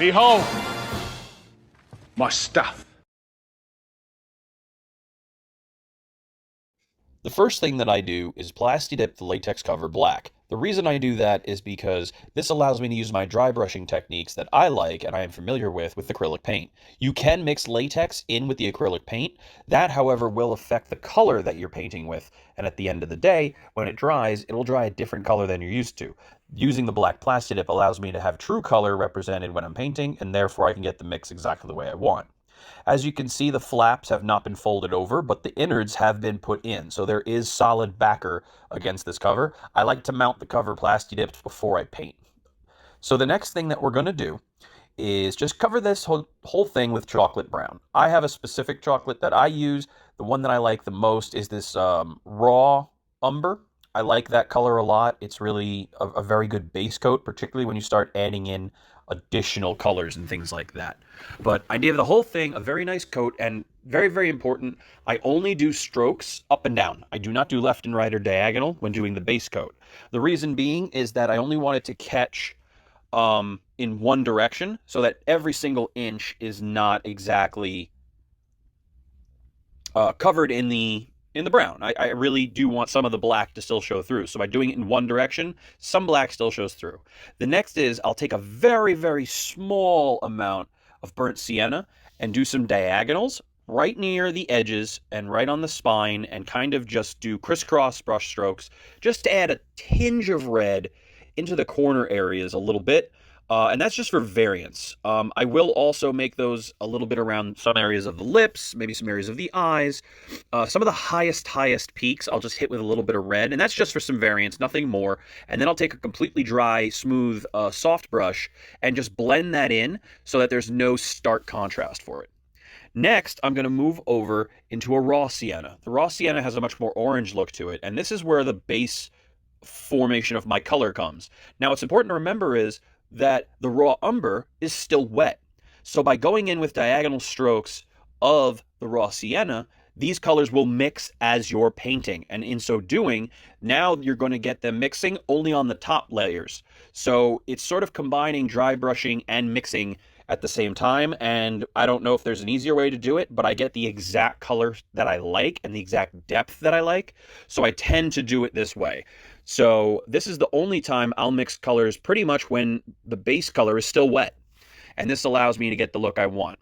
Behold, my stuff. The first thing that I do is plasti dip the latex cover black. The reason I do that is because this allows me to use my dry brushing techniques that I like and I am familiar with acrylic paint. You can mix latex in with the acrylic paint. That, however, will affect the color that you're painting with. And at the end of the day, when it dries, it'll dry a different color than you're used to. Using the black plasti dip allows me to have true color represented when I'm painting, and therefore I can get the mix exactly the way I want. As you can see, the flaps have not been folded over, but the innards have been put in, so there is solid backer against this cover. I like to mount the cover plasti dipped before I paint. So the next thing that we're going to do is just cover this whole thing with chocolate brown. I have a specific chocolate that I use. The one that I like the most is this raw umber. I like that color a lot. It's really a very good base coat, particularly when you start adding in additional colors and things like that. But I give the whole thing a very nice coat, and very, very important, I only do strokes up and down. I do not do left and right or diagonal when doing the base coat. The reason being is that I only want it to catch in one direction so that every single inch is not exactly covered in the brown. I really do want some of the black to still show through. So by doing it in one direction, some black still shows through. The next is I'll take a very, very small amount of burnt sienna and do some diagonals right near the edges and right on the spine, and kind of just do crisscross brush strokes just to add a tinge of red into the corner areas a little bit. And that's just for variance. I will also make those a little bit around some areas of the lips, maybe some areas of the eyes. Some of the highest peaks I'll just hit with a little bit of red, and that's just for some variance, nothing more. And then I'll take a completely dry, smooth, soft brush and just blend that in so that there's no stark contrast for it. Next, I'm going to move over into a raw sienna. The raw sienna has a much more orange look to it, and this is where the base formation of my color comes. Now, what's important to remember is that the raw umber is still wet. So by going in with diagonal strokes of the raw sienna, these colors will mix as you're painting. And in so doing, now you're going to get them mixing only on the top layers. So it's sort of combining dry brushing and mixing at the same time. And I don't know if there's an easier way to do it, but I get the exact color that I like and the exact depth that I like. So I tend to do it this way. So this is the only time I'll mix colors pretty much when the base color is still wet. And this allows me to get the look I want.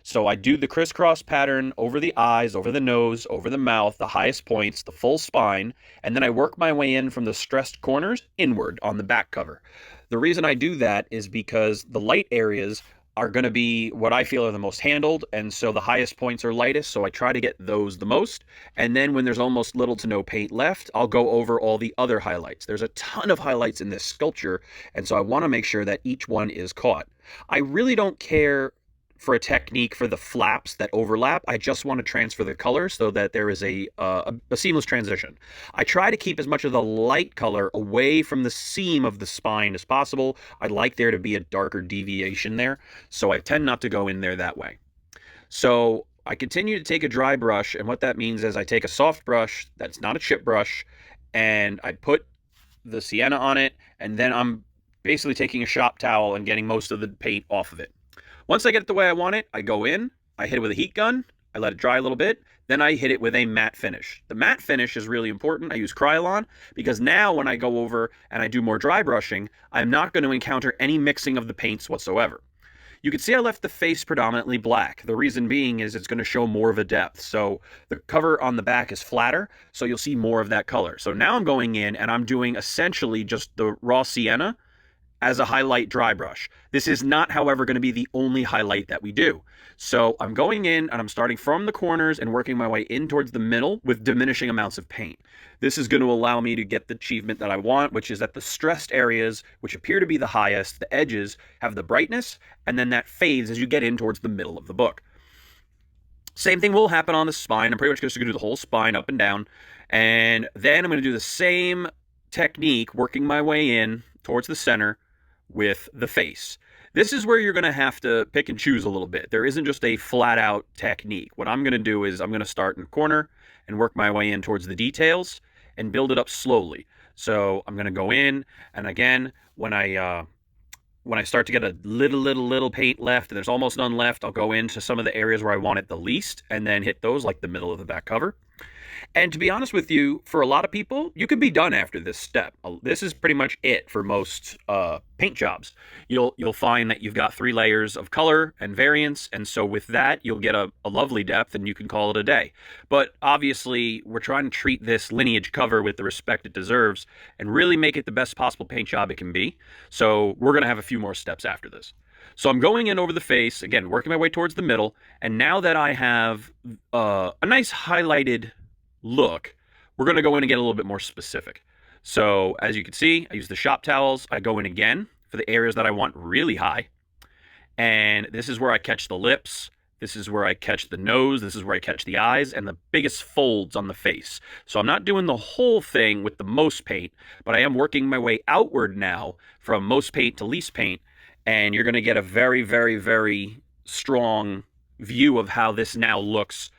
So I do the crisscross pattern over the eyes, over the nose, over the mouth, the highest points, the full spine, and then I work my way in from the stressed corners inward on the back cover. The reason I do that is because the light areas are going to be what I feel are the most handled, and so the highest points are lightest, so I try to get those the most. And then when there's almost little to no paint left, I'll go over all the other highlights. There's a ton of highlights in this sculpture, and so I want to make sure that each one is caught. I really don't care for a technique for the flaps that overlap. I just want to transfer the color so that there is a seamless transition. I try to keep as much of the light color away from the seam of the spine as possible. I like there to be a darker deviation there, so I tend not to go in there that way. So I continue to take a dry brush, and what that means is I take a soft brush that's not a chip brush, and I put the sienna on it, and then I'm basically taking a shop towel and getting most of the paint off of it. Once I get it the way I want it, I go in, I hit it with a heat gun, I let it dry a little bit, then I hit it with a matte finish. The matte finish is really important. I use Krylon because now when I go over and I do more dry brushing, I'm not going to encounter any mixing of the paints whatsoever. You can see I left the face predominantly black. The reason being is it's going to show more of a depth. So the cover on the back is flatter, so you'll see more of that color. So now I'm going in and I'm doing essentially just the raw sienna as a highlight dry brush. This is not, however, going to be the only highlight that we do. So I'm going in and I'm starting from the corners and working my way in towards the middle with diminishing amounts of paint. This is going to allow me to get the achievement that I want, which is that the stressed areas, which appear to be the highest, the edges, have the brightness, and then that fades as you get in towards the middle of the book. Same thing will happen on the spine. I'm pretty much just going to do the whole spine up and down. And then I'm going to do the same technique, working my way in towards the center with the face. This is where you're going to have to pick and choose a little bit. There isn't just a flat out technique. What I'm going to do is I'm going to start in the corner and work my way in towards the details and build it up slowly. So I'm going to go in, and again, when I when I start to get a little paint left, and there's almost none left, I'll go into some of the areas where I want it the least, and then hit those, like the middle of the back cover. And to be honest with you, for a lot of people, you could be done after this step. This is pretty much it for most paint jobs. You'll find that you've got 3 layers of color and variance, and so with that, you'll get a lovely depth, and you can call it a day. But obviously, we're trying to treat this lineage cover with the respect it deserves, and really make it the best possible paint job it can be. So we're going to have a few more steps after this. So I'm going in over the face, again, working my way towards the middle, and now that I have a nice highlighted look, we're going to go in and get a little bit more specific. So as you can see, I use the shop towels. I go in again for the areas that I want really high. And this is where I catch the lips. This is where I catch the nose. This is where I catch the eyes and the biggest folds on the face. So I'm not doing the whole thing with the most paint, but I am working my way outward now from most paint to least paint. And you're going to get a very, very, very strong view of how this now looks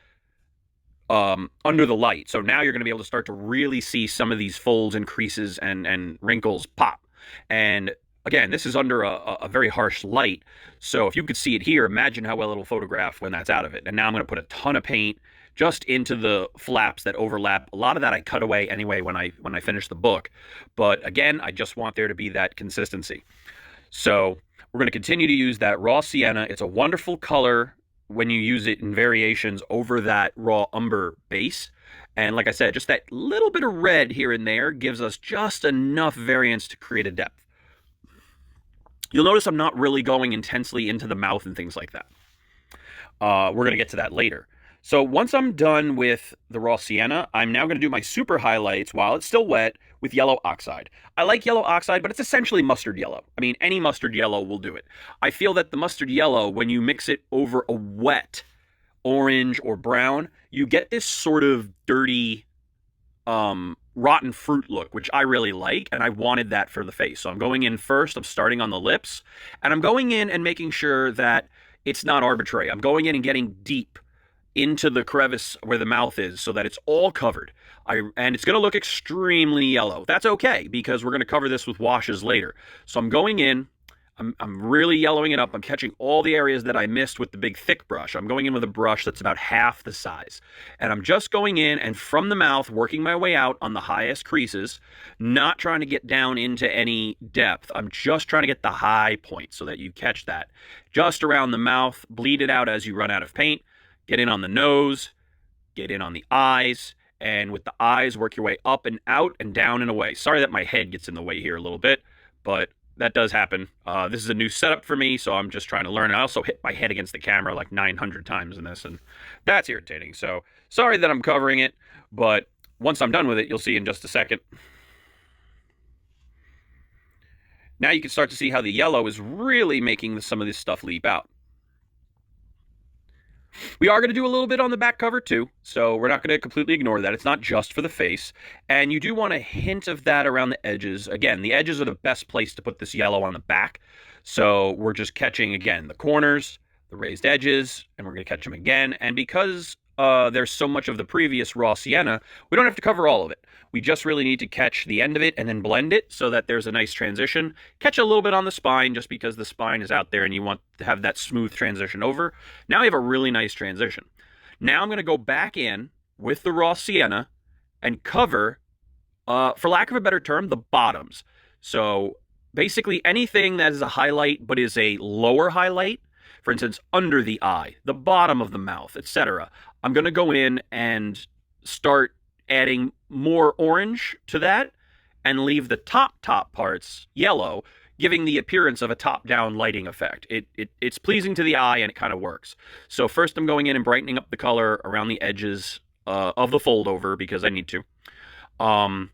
under the light. So now you're going to be able to start to really see some of these folds and creases and wrinkles pop. And again, this is under a very harsh light. So if you could see it here, imagine how well it'll photograph when that's out of it. And now I'm going to put a ton of paint just into the flaps that overlap. A lot of that I cut away anyway when I finish the book. But again, I just want there to be that consistency. So we're going to continue to use that raw sienna. It's a wonderful color when you use it in variations over that raw umber base. And like I said, just that little bit of red here and there gives us just enough variance to create a depth. You'll notice I'm not really going intensely into the mouth and things like that. We're going to get to that later. So once I'm done with the raw sienna, I'm now going to do my super highlights while it's still wet with yellow oxide. I like yellow oxide, but it's essentially mustard yellow. I mean, any mustard yellow will do it. I feel that the mustard yellow, when you mix it over a wet orange or brown, you get this sort of dirty, rotten fruit look, which I really like, and I wanted that for the face. So I'm going in first, I'm starting on the lips, and I'm going in and making sure that it's not arbitrary. I'm going in and getting deep into the crevice where the mouth is so that it's all covered. And it's going to look extremely yellow. That's okay, because we're going to cover this with washes later. So I'm going in, I'm really yellowing it up. I'm catching all the areas that I missed with the big thick brush. I'm going in with a brush that's about half the size. And I'm just going in and from the mouth, working my way out on the highest creases, not trying to get down into any depth. I'm just trying to get the high point so that you catch that. Just around the mouth, bleed it out as you run out of paint. Get in on the nose, get in on the eyes, and with the eyes, work your way up and out and down and away. Sorry that my head gets in the way here a little bit, but that does happen. This is a new setup for me, so I'm just trying to learn. I also hit my head against the camera like 900 times in this, and that's irritating. So sorry that I'm covering it, but once I'm done with it, you'll see in just a second. Now you can start to see how the yellow is really making some of this stuff leap out. We are going to do a little bit on the back cover too, so we're not going to completely ignore that. It's not just for the face, and you do want a hint of that around the edges. Again, the edges are the best place to put this yellow on the back, so we're just catching, again, the corners, the raised edges, and we're going to catch them again, and because there's so much of the previous raw sienna, we don't have to cover all of it. We just really need to catch the end of it and then blend it so that there's a nice transition. Catch a little bit on the spine just because the spine is out there and you want to have that smooth transition over. Now we have a really nice transition. Now I'm going to go back in with the raw sienna and cover, for lack of a better term, the bottoms. So basically anything that is a highlight but is a lower highlight, for instance, under the eye, the bottom of the mouth, etc. I'm going to go in and start adding more orange to that and leave the top parts yellow, giving the appearance of a top-down lighting effect. It's pleasing to the eye and it kind of works. So first I'm going in and brightening up the color around the edges of the fold over because I need to. And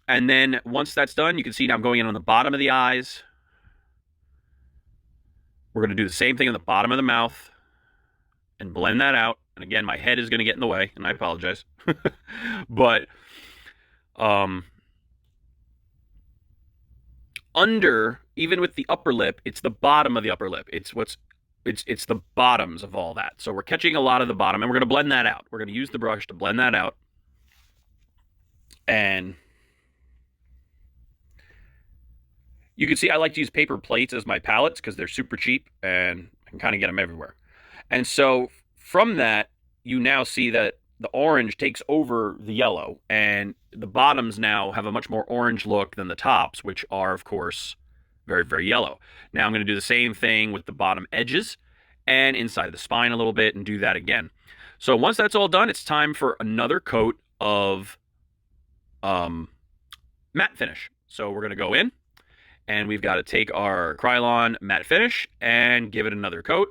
then once that's done, you can see now I'm going in on the bottom of the eyes. We're going to do the same thing on the bottom of the mouth and blend that out. And again, my head is going to get in the way, and I apologize. But under, even with the upper lip, it's the bottom of the upper lip. It's the bottoms of all that. So we're catching a lot of the bottom, and we're going to blend that out. We're going to use the brush to blend that out. And You can see I like to use paper plates as my palettes because they're super cheap and I can kind of get them everywhere. And so from that, you now see that the orange takes over the yellow, and the bottoms now have a much more orange look than the tops, which are, of course, very, very yellow. Now I'm going to do the same thing with the bottom edges and inside of the spine a little bit and do that again. So once that's all done, it's time for another coat of matte finish. So we're going to go in, and we've got to take our Krylon matte finish and give it another coat.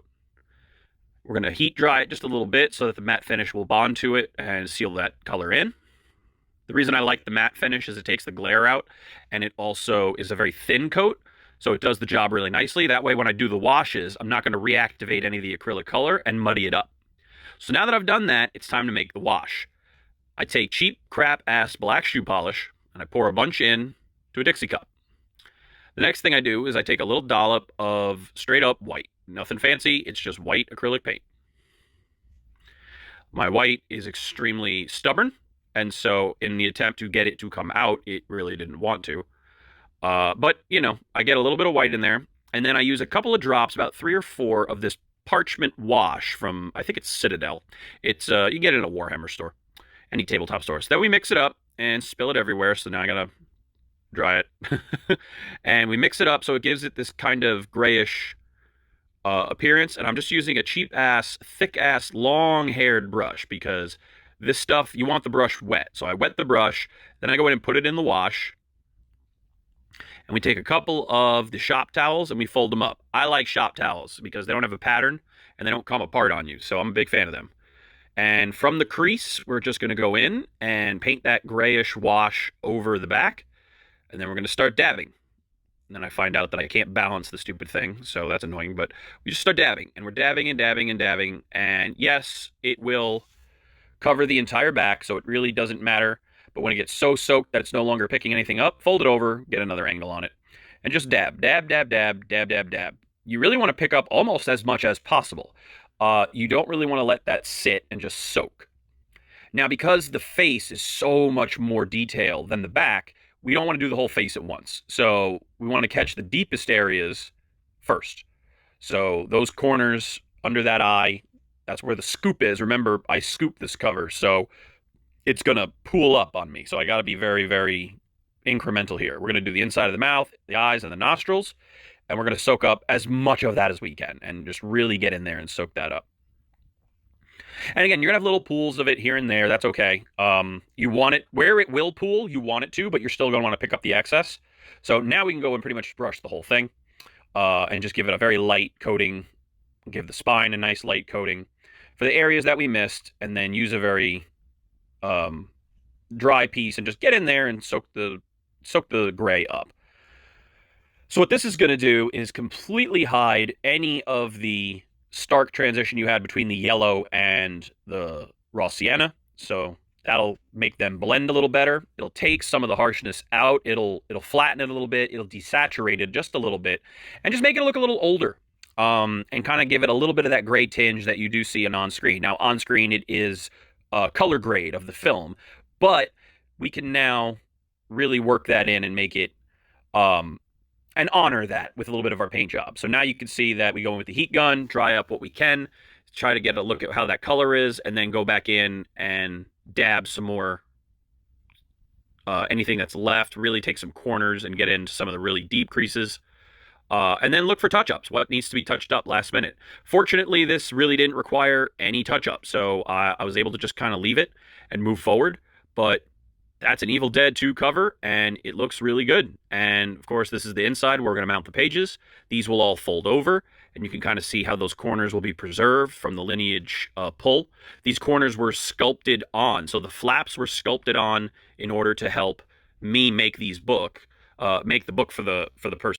We're going to heat dry it just a little bit so that the matte finish will bond to it and seal that color in. The reason I like the matte finish is it takes the glare out, and it also is a very thin coat, so it does the job really nicely. That way when I do the washes, I'm not going to reactivate any of the acrylic color and muddy it up. So now that I've done that, it's time to make the wash. I take cheap crap ass black shoe polish and I pour a bunch in to a Dixie cup. The next thing I do is I take a little dollop of straight up white. Nothing fancy, it's just white acrylic paint. My white is extremely stubborn, and so in the attempt to get it to come out, it really didn't want to. But, you know, I get a little bit of white in there, and then I use a couple of drops, about 3 or 4 of this parchment wash from, I think it's Citadel. It's you get it in a Warhammer store, any tabletop store. So then we mix it up and spill it everywhere, so now I gotta dry it. And we mix it up so it gives it this kind of grayish appearance, and I'm just using a cheap ass, thick ass, long haired brush because this stuff, you want the brush wet. So I wet the brush, then I go in and put it in the wash, and we take a couple of the shop towels and we fold them up. I like shop towels because they don't have a pattern and they don't come apart on you, so I'm a big fan of them. And from the crease, we're just going to go in and paint that grayish wash over the back, and then we're going to start dabbing. And then I find out that I can't balance the stupid thing, so that's annoying, but we just start dabbing, and we're dabbing and dabbing and dabbing, and yes, it will cover the entire back, so it really doesn't matter, but when it gets so soaked that it's no longer picking anything up, fold it over, get another angle on it, and just dab, dab, dab, dab, dab, dab, dab. You really want to pick up almost as much as possible. You don't really want to let that sit and just soak. Now, because the face is so much more detail than the back, we don't want to do the whole face at once. So we want to catch the deepest areas first. So those corners under that eye, that's where the scoop is. Remember, I scooped this cover, so it's going to pool up on me. So I got to be very, very incremental here. We're going to do the inside of the mouth, the eyes, and the nostrils, and we're going to soak up as much of that as we can and just really get in there and soak that up. And again, you're going to have little pools of it here and there. That's okay. You want it where it will pool, you want it to, but you're still going to want to pick up the excess. So now we can go and pretty much brush the whole thing and just give it a very light coating. Give the spine a nice light coating for the areas that we missed, and then use a very dry piece and just get in there and soak the gray up. So what this is going to do is completely hide any of the stark transition you had between the yellow and the raw sienna. So that'll make them blend a little better. It'll take some of the harshness out. It'll flatten it a little bit. It'll desaturate it just a little bit and just make it look a little older. And kind of give it a little bit of that gray tinge that you do see on screen. Now, on screen, it is color grade of the film, but we can now really work that in and make it and honor that with a little bit of our paint job. So now you can see that we go in with the heat gun, dry up what we can, try to get a look at how that color is, and then go back in and dab some more anything that's left, really take some corners and get into some of the really deep creases. And then look for touch-ups, what needs to be touched up last minute. Fortunately, this really didn't require any touch-up, so I was able to just kind of leave it and move forward. But that's an Evil Dead 2 cover, and it looks really good. And, of course, this is the inside where we're going to mount the pages. These will all fold over, and you can kind of see how those corners will be preserved from the lineage pull. These corners were sculpted on, so the flaps were sculpted on in order to help me make the book for the person.